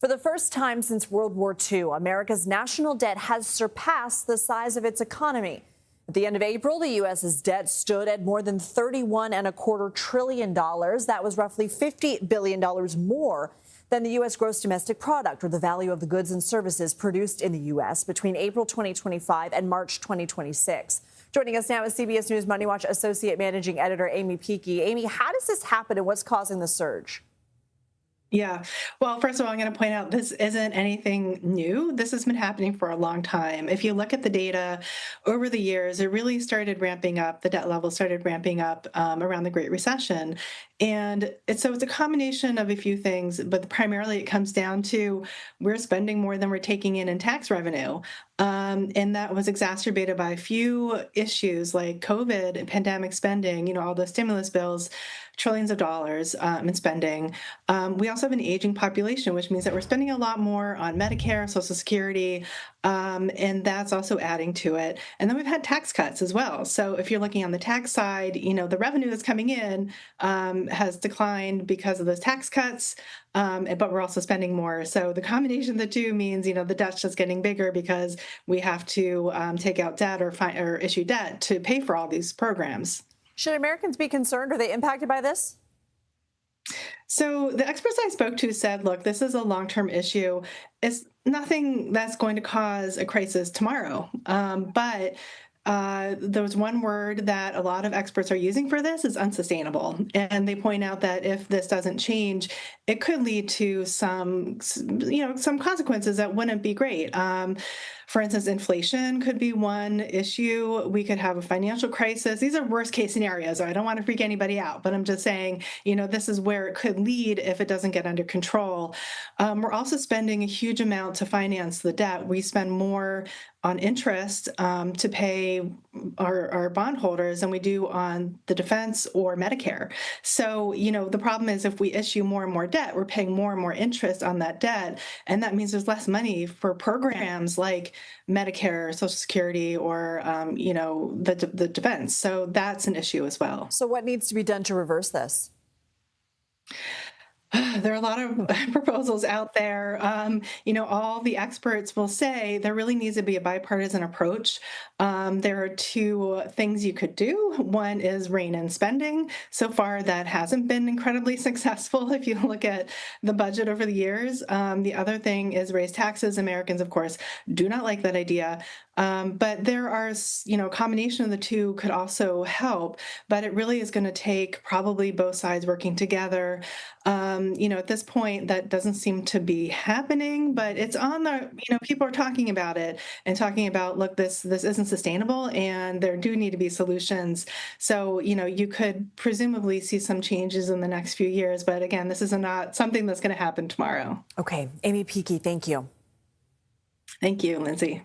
For the first time since World War II, America's national debt has surpassed the size of its economy. At the end of April, the U.S.'s debt stood at more than $31.25 trillion. That was roughly $50 billion more than the U.S. gross domestic product, or the value of the goods and services produced in the U.S. between April 2025 and March 2026. Joining us now is CBS News MoneyWatch Associate Managing Editor Aimee Picchi. Aimee, how does this happen and what's causing the surge? Yeah. Well, first of all, I'm going to point out this isn't anything new. This has been happening for a long time. If you look at the data over the years, it really started ramping up. The debt level started ramping up around the Great Recession. And so it's a combination of a few things, but primarily it comes down to we're spending more than we're taking in tax revenue. And that was exacerbated by a few issues like COVID and pandemic spending, all the stimulus bills, trillions of dollars in spending. We also have an aging population, which means that we're spending a lot more on Medicare, Social Security, and that's also adding to it. And then we've had tax cuts as well. So if you're looking on the tax side, the revenue that's coming in has declined because of those tax cuts, but we're also spending more. So the combination of the two means, the debt's just getting bigger because we have to take out debt or issue debt to pay for all these programs. Should Americans be concerned? Are they impacted by this? So the experts I spoke to said, look, this is a long-term issue. It's nothing that's going to cause a crisis tomorrow. But there was one word that a lot of experts are using for this is unsustainable. And they point out that if this doesn't change, it could lead to some consequences that wouldn't be great. For instance, inflation could be one issue. We could have a financial crisis. These are worst case scenarios. I don't want to freak anybody out, but I'm just saying, this is where it could lead if it doesn't get under control. We're also spending a huge amount to finance the debt. We spend more on interest to pay our bondholders than we do on the defense or Medicare. So, the problem is if we issue more and more debt, we're paying more and more interest on that debt. And that means there's less money for programs like Medicare, Social Security, or, the defense. So that's an issue as well. So what needs to be done to reverse this? There are a lot of proposals out there. All the experts will say there really needs to be a bipartisan approach. There are two things you could do. One is rein in spending. So far, that hasn't been incredibly successful if you look at the budget over the years. The other thing is raise taxes. Americans, of course, do not like that idea. But there are, a combination of the two could also help, but it really is going to take probably both sides working together. At this point, that doesn't seem to be happening, but it's on the, people are talking about it and talking about, look, this isn't sustainable and there do need to be solutions. So, you could presumably see some changes in the next few years. But again, this is not something that's going to happen tomorrow. Okay. Aimee Picchi, thank you. Thank you, Lindsay.